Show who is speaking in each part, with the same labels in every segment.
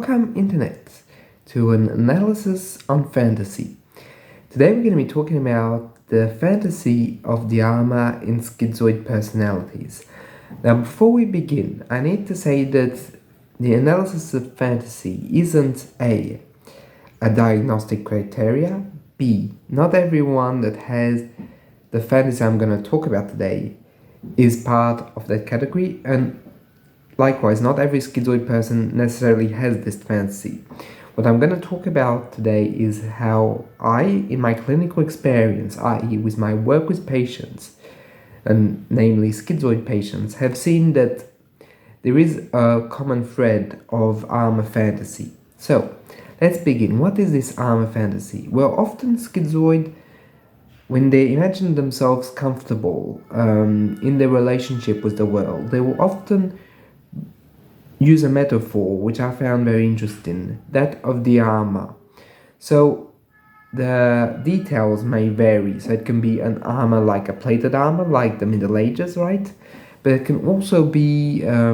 Speaker 1: Welcome Internet to an analysis on fantasy. Today we're going to be talking about the fantasy of the armor in schizoid personalities. Now before we begin, I need to say that the analysis of fantasy isn't A diagnostic criteria, B, not everyone that has the fantasy I'm going to talk about today is part of that category, and likewise, not every schizoid person necessarily has this fantasy. What I'm going to talk about today is how I, in my clinical experience, i.e. with my work with patients, and namely schizoid patients, have seen that there is a common thread of armor fantasy. So, let's begin. What is this armor fantasy? Well, often schizoid, when they imagine themselves comfortable in their relationship with the world, they will often use a metaphor which I found very interesting, that of the armor. So the details may vary. So it can be an armor like a plated armor, like the Middle Ages, right? But it can also be a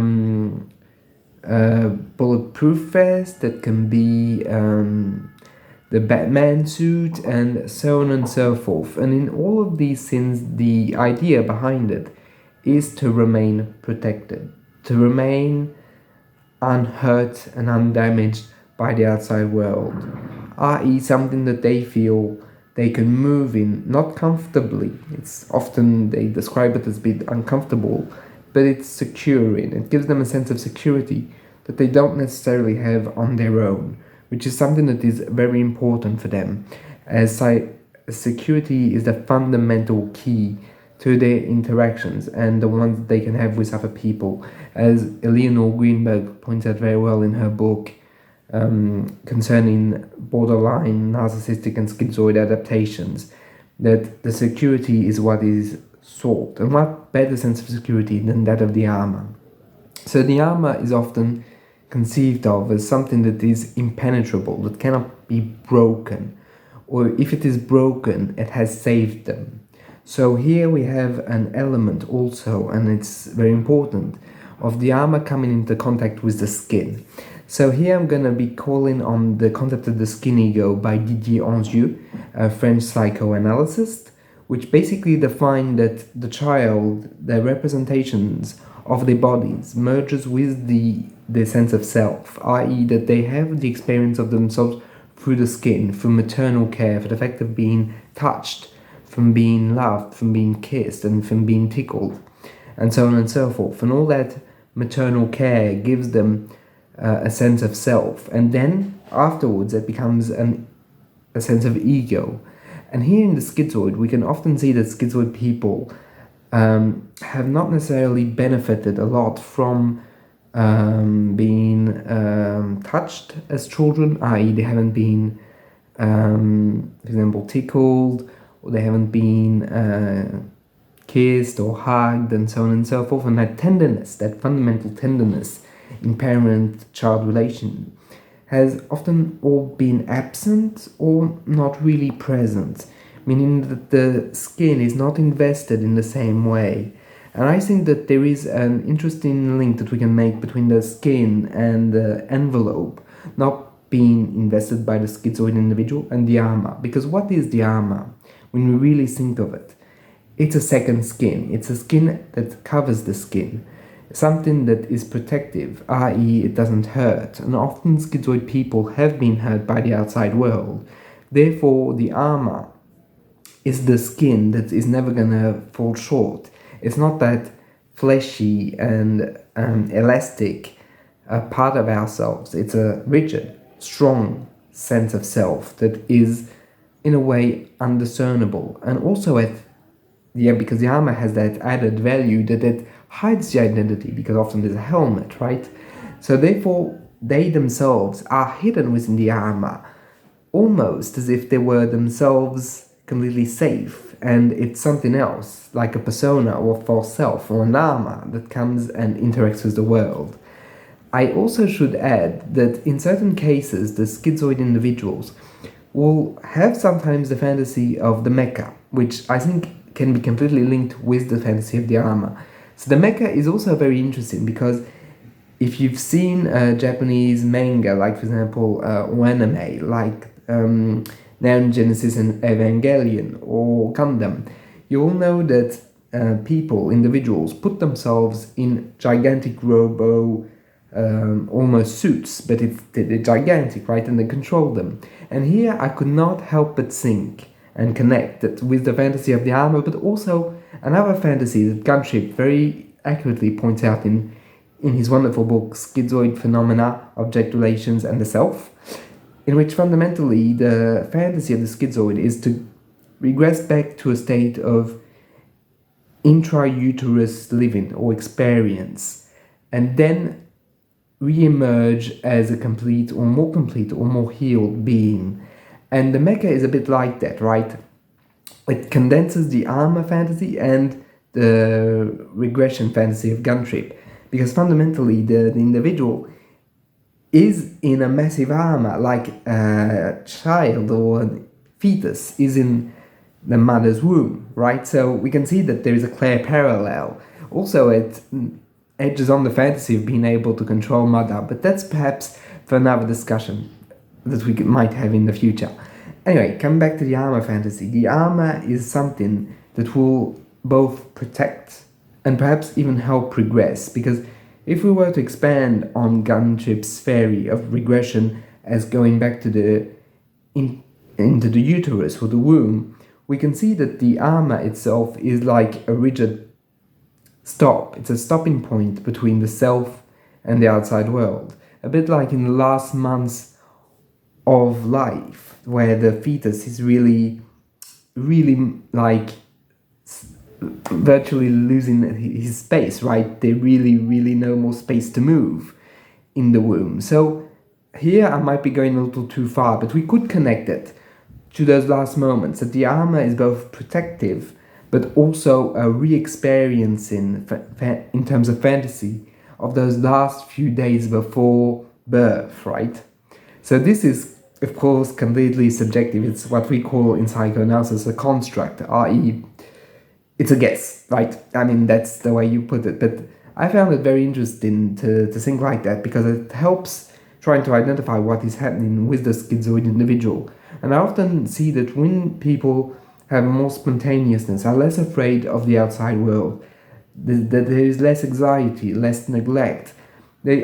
Speaker 1: bulletproof vest, that can be the Batman suit, and so on and so forth. And in all of these things, the idea behind it is to remain protected, to remain unhurt and undamaged by the outside world, i.e. something that they feel they can move in, not comfortably. It's often, they describe it as a bit uncomfortable, but it's secure in. It gives them a sense of security that they don't necessarily have on their own, which is something that is very important for them, as security is the fundamental key to their interactions and the ones that they can have with other people, as Eleanor Greenberg points out very well in her book concerning borderline narcissistic and schizoid adaptations, that the security is what is sought, and what better sense of security than that of the armor. So the armor is often conceived of as something that is impenetrable, that cannot be broken, or if it is broken, it has saved them. So here we have an element also, and it's very important, of the armor coming into contact with the skin. So here I'm going to be calling on the concept of the skin ego by Didier Anzieux, a French psychoanalyst, which basically defined that the child, their representations of their bodies, merges with the sense of self, i.e. that they have the experience of themselves through the skin, through maternal care, for the fact of being touched, from being loved, from being kissed, and from being tickled, and so on and so forth. And all that maternal care gives them a sense of self, and then afterwards it becomes a sense of ego. And here in the schizoid, we can often see that schizoid people have not necessarily benefited a lot from being touched as children, i.e. they haven't been, for example, tickled, or they haven't been kissed or hugged, and so on and so forth. And that tenderness, that fundamental tenderness in parent-child relation, has often all been absent or not really present, meaning that the skin is not invested in the same way. And I think that there is an interesting link that we can make between the skin and the envelope not being invested by the schizoid individual and the armor. Because what is the armor? When we really think of it, it's a second skin. It's a skin that covers the skin, something that is protective, i.e. it doesn't hurt. And often schizoid people have been hurt by the outside world. Therefore, the armor is the skin that is never gonna fall short. It's not that fleshy and elastic part of ourselves. It's a rigid, strong sense of self that is, in a way, undiscernible. And also because the armor has that added value that it hides the identity, because often there's a helmet, right? So therefore, they themselves are hidden within the armor, almost as if they were themselves completely safe, and it's something else, like a persona or false self or an armor that comes and interacts with the world. I also should add that in certain cases, the schizoid individuals will have sometimes the fantasy of the Mecha, which I think can be completely linked with the fantasy of the armor. So the Mecha is also very interesting because if you've seen Japanese manga, like for example, or anime, like Neon Genesis and Evangelion or Gundam, you'll know that individuals, put themselves in gigantic almost suits, but they're gigantic, right? And they control them. And here I could not help but think and connect that with the fantasy of the armor, but also another fantasy that Gunship very accurately points out in his wonderful book Schizoid Phenomena, Object Relations and the Self, in which fundamentally the fantasy of the schizoid is to regress back to a state of intrauterus living or experience, and then re-emerge as a complete or more healed being. And the Mecha is a bit like that, right? It condenses the armor fantasy and the regression fantasy of Gunship, because fundamentally the individual is in a massive armor, like a child or a fetus is in the mother's womb, right? So we can see that there is a clear parallel. Also, it edges on the fantasy of being able to control mother, but that's perhaps for another discussion that we might have in the future. Anyway, coming back to the armor fantasy, the armor is something that will both protect and perhaps even help progress, because if we were to expand on Gunship's theory of regression as going back to into the uterus or the womb, we can see that the armor itself is like a rigid stop. It's a stopping point between the self and the outside world. A bit like in the last months of life, where the fetus is really like virtually losing his space, right? They really no more space to move in the womb. So here I might be going a little too far, but we could connect it to those last moments, that the armor is both protective but also a re-experiencing in terms of fantasy of those last few days before birth, right? So this is, of course, completely subjective. It's what we call in psychoanalysis a construct, i.e. it's a guess, right? I mean, that's the way you put it. But I found it very interesting to think like that, because it helps trying to identify what is happening with the schizoid individual. And I often see that when people have more spontaneousness, are less afraid of the outside world, that there is less anxiety, less neglect, they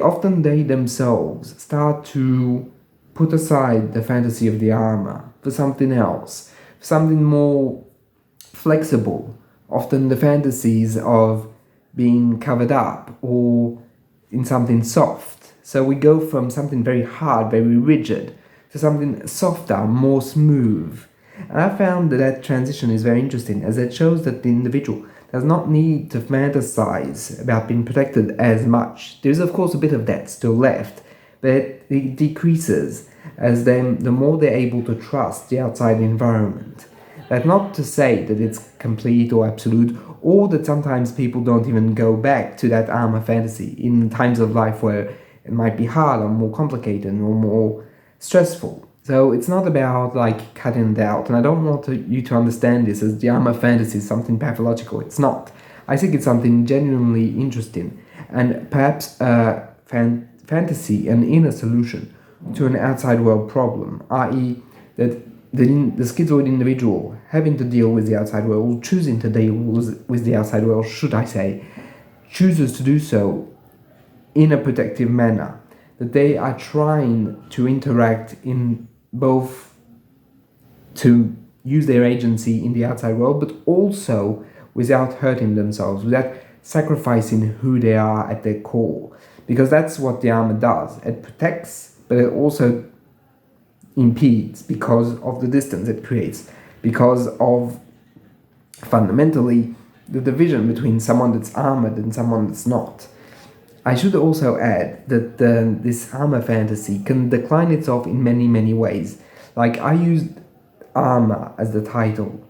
Speaker 1: themselves start to put aside the fantasy of the armor for something else, something more flexible, often the fantasies of being covered up or in something soft. So we go from something very hard, very rigid, to something softer, more smooth. And I found that transition is very interesting, as it shows that the individual does not need to fantasize about being protected as much. There is, of course, a bit of that still left, but it decreases as the more they're able to trust the outside environment. That's not to say that it's complete or absolute, or that sometimes people don't even go back to that armor fantasy in times of life where it might be hard or more complicated or more stressful. So it's not about like cutting it out, and I don't want you to understand this as the armor fantasy is something pathological. It's not. I think it's something genuinely interesting, and perhaps a fantasy, an inner solution to an outside world problem, i.e. that the schizoid individual having to deal with the outside world, choosing to deal with the outside world, should I say, chooses to do so in a protective manner, that they are trying to interact in both to use their agency in the outside world, but also without hurting themselves, without sacrificing who they are at their core. Because that's what the armor does. It protects, but it also impedes because of the distance it creates, because of fundamentally the division between someone that's armored and someone that's not. I should also add that this armor fantasy can decline itself in many ways. Like, I used armor as the title,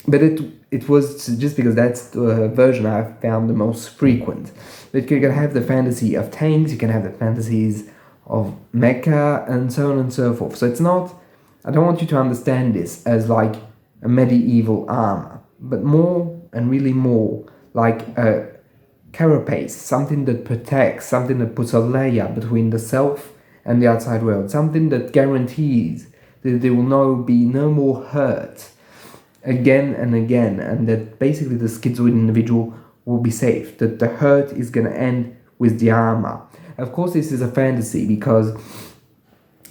Speaker 1: but it was just because that's the version I found the most frequent. But you can have the fantasy of tanks, you can have the fantasies of Mecha, and so on and so forth. So it's not, I don't want you to understand this as like a medieval armor, but more and really more like a carapace, something that protects, something that puts a layer between the self and the outside world, something that guarantees that there will be no more hurt again and again, and that basically the schizoid individual will be safe, that the hurt is going to end with the armor. Of course, this is a fantasy because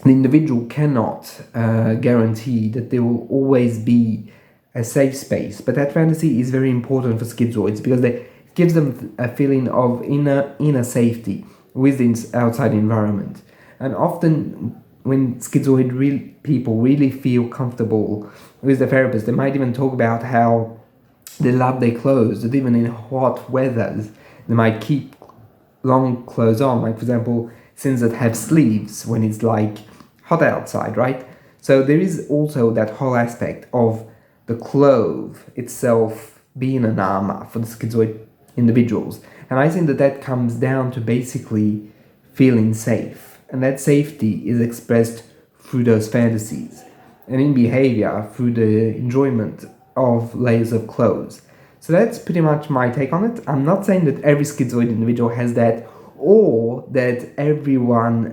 Speaker 1: the individual cannot guarantee that there will always be a safe space, but that fantasy is very important for schizoids because it gives them a feeling of inner safety within the outside environment. And often when schizoid people really feel comfortable with the therapist, they might even talk about how they love their clothes, that even in hot weathers they might keep long clothes on, like for example things that have sleeves when it's like hot outside, right? So there is also that whole aspect of the clothes itself being an armor for the schizoid individuals. And I think that comes down to basically feeling safe. And that safety is expressed through those fantasies and in behavior through the enjoyment of layers of clothes. So that's pretty much my take on it. I'm not saying that every schizoid individual has that, or that everyone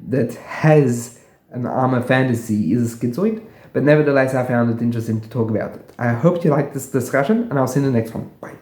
Speaker 1: that has an armor fantasy is a schizoid, but nevertheless I found it interesting to talk about it. I hope you liked this discussion, and I'll see you in the next one. Bye.